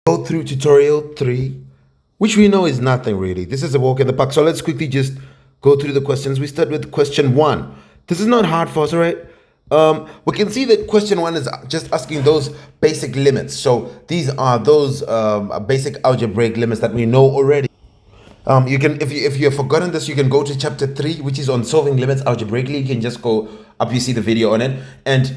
Go through tutorial 3, which we know is nothing really. This is a walk in the park. So let's quickly just go through the questions. We start with question 1. This is not hard for us, right? We can see that question 1 is just asking those basic limits. So these are those basic algebraic limits that we know already. You can, if you have forgotten this, you can go to chapter 3, which is on solving limits algebraically. You can just go up, you see the video on it. And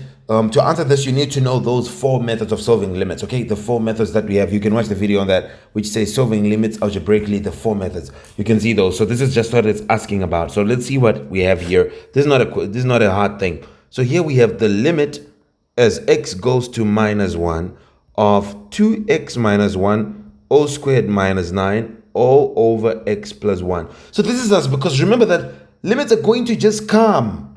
to answer this, you need to know those 4 methods of solving limits, okay? The 4 methods that we have. You can watch the video on that, which says solving limits algebraically, the 4 methods. You can see those. So this is just what it's asking about. So let's see what we have here. This is not a hard thing. So here we have the limit as x goes to minus 1 of 2x minus 1 o squared minus 9 all over x plus 1. So this is us, because remember that limits are going to just come.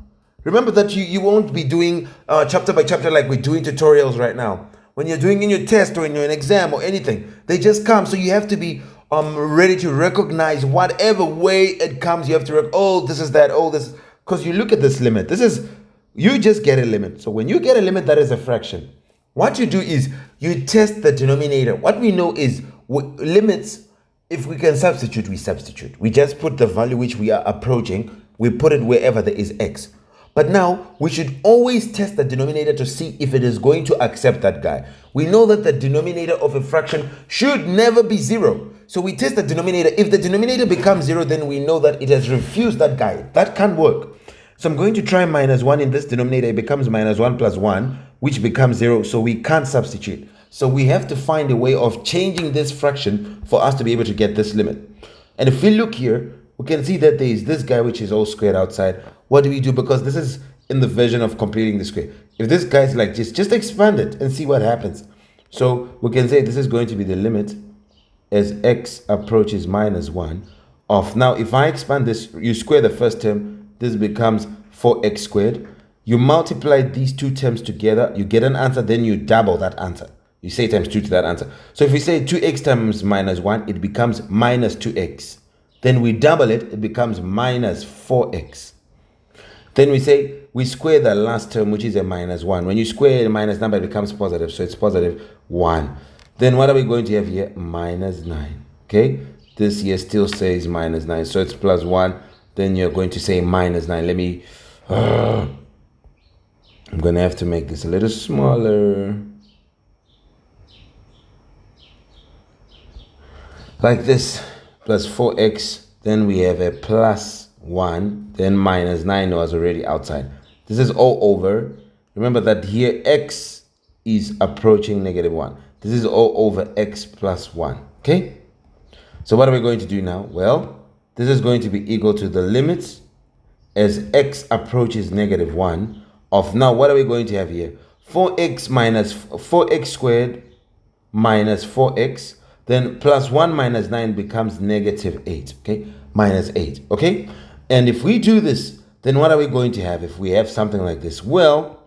Remember that you won't be doing chapter by chapter like we're doing tutorials right now. When you're doing in your test or in your exam or anything, they just come. So you have to be ready to recognize whatever way it comes. You have to, oh, this is that, oh, this, because you look at this limit. This is, you just get a limit. So when you get a limit that is a fraction, what you do is you test the denominator. What we know is limits. If we can substitute, we substitute. We just put the value which we are approaching, we put it wherever there is x. But now, we should always test the denominator to see if it is going to accept that guy. We know that the denominator of a fraction should never be 0. So we test the denominator. If the denominator becomes 0, then we know that it has refused that guy. That can't work. So I'm going to try minus 1 in this denominator. It becomes minus 1 plus 1, which becomes 0. So we can't substitute. So we have to find a way of changing this fraction for us to be able to get this limit. And if we look here, we can see that there is this guy which is all squared outside. What do we do? Because this is in the version of completing the square. If this guy is like this, just expand it and see what happens. So we can say this is going to be the limit as x approaches minus 1 of, now if I expand this, you square the first term, this becomes 4x squared. You multiply these two terms together, you get an answer, then you double that answer. You say times 2 to that answer. So if we say 2x times minus 1, it becomes minus 2x. Then we double it, it becomes minus 4x. Then we say, we square the last term, which is a minus 1. When you square a minus number, it becomes positive. So it's positive 1. Then what are we going to have here? Minus 9. Okay? This here still says minus 9. So it's plus 1. Then you're going to say minus 9. Let me... I'm going to have to make this a little smaller. Like this, plus 4x, then we have a plus 1, then minus 9 was already outside. This is all over. Remember that here x is approaching negative 1. This is all over x plus 1, okay? So what are we going to do now? Well, this is going to be equal to the limits as x approaches negative 1 of, now what are we going to have here? 4x minus 4x squared minus 4x. Then plus 1 minus 9 becomes negative 8, okay? Minus 8, okay? And if we do this, then what are we going to have if we have something like this? Well,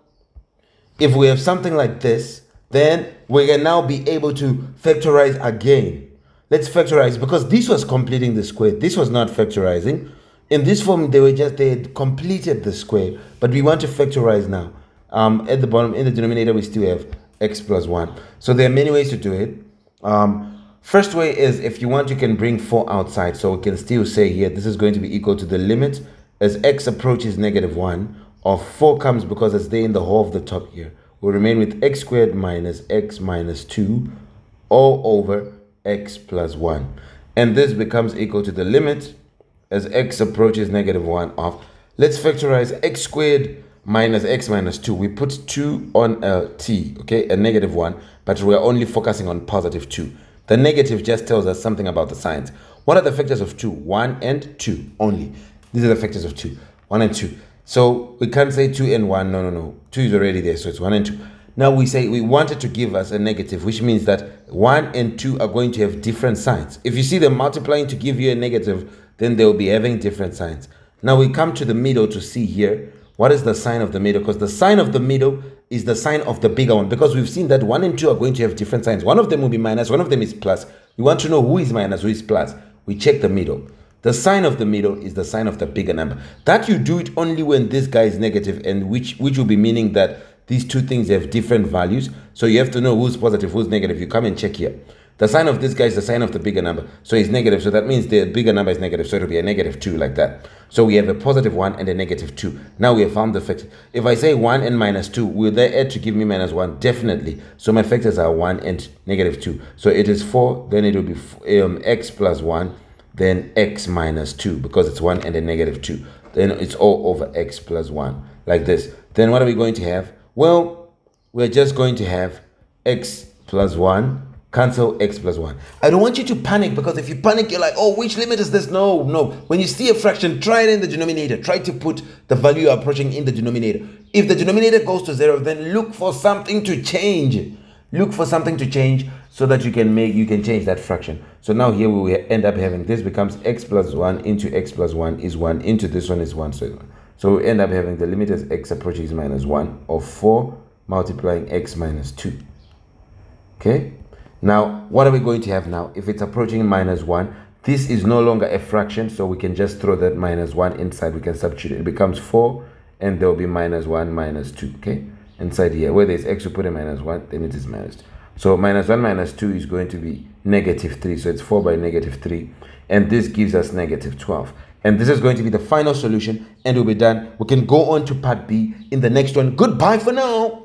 if we have something like this, then we can now be able to factorize again. Let's factorize, because this was completing the square. This was not factorizing. In this form, they had completed the square, but we want to factorize now. At the bottom, in the denominator, we still have x plus 1. So there are many ways to do it. First way is, if you want, you can bring 4 outside. So we can still say here, this is going to be equal to the limit as x approaches negative 1 of 4 comes, because it's there in the whole of the top here. We'll remain with x squared minus x minus 2 all over x plus 1. And this becomes equal to the limit as x approaches negative 1 of, let's factorize x squared minus x minus 2. We put 2 on a t, okay, a negative 1, but we're only focusing on positive 2. The negative just tells us something about the signs. What are the factors of 2? 1 and 2 only. These are the factors of 2. 1 and 2. So we can't say 2 and 1. No. 2 is already there, so it's 1 and 2. Now we say we wanted to give us a negative, which means that 1 and 2 are going to have different signs. If you see them multiplying to give you a negative, then they'll be having different signs. Now we come to the middle to see here, what is the sign of the middle? Because the sign of the middle is the sign of the bigger one, because we've seen that 1 and 2 are going to have different signs. One of them will be minus, one of them is plus. We want to know who is minus, who is plus. We check the middle. The sign of the middle is the sign of the bigger number. That you do it only when this guy is negative, and which will be meaning that these two things have different values. So you have to know who's positive, who's negative. You come and check here. The sign of this guy is the sign of the bigger number. So it's negative. So that means the bigger number is negative. So it'll be a negative 2 like that. So we have a positive 1 and a negative 2. Now we have found the factor. If I say 1 and minus 2, will they add to give me minus 1? Definitely. So my factors are 1 and negative 2. So it is 4. Then it will be x plus 1. Then x minus 2. Because it's 1 and a negative 2. Then it's all over x plus 1. Like this. Then what are we going to have? Well, we're just going to have x plus 1. Cancel x plus 1. I don't want you to panic, because if you panic, you're like, oh, which limit is this? No. When you see a fraction, try it in the denominator. Try to put the value you're approaching in the denominator. If the denominator goes to 0, then look for something to change. Look for something to change so that you can change that fraction. So now here we will end up having this becomes x plus 1 into x plus 1 is 1 into this one is 1. So we end up having the limit as x approaches minus 1 of 4 multiplying x minus 2. Okay? Now, what are we going to have now? If it's approaching minus 1, this is no longer a fraction, so we can just throw that minus 1 inside. We can substitute it. It becomes 4, and there will be minus 1, minus 2, okay? Inside here, where there's x, we put a minus 1, then it is minus 2. So minus 1 minus 2 is going to be negative 3. So it's 4 by negative 3, and this gives us negative 12. And this is going to be the final solution, and we'll be done. We can go on to part B in the next one. Goodbye for now.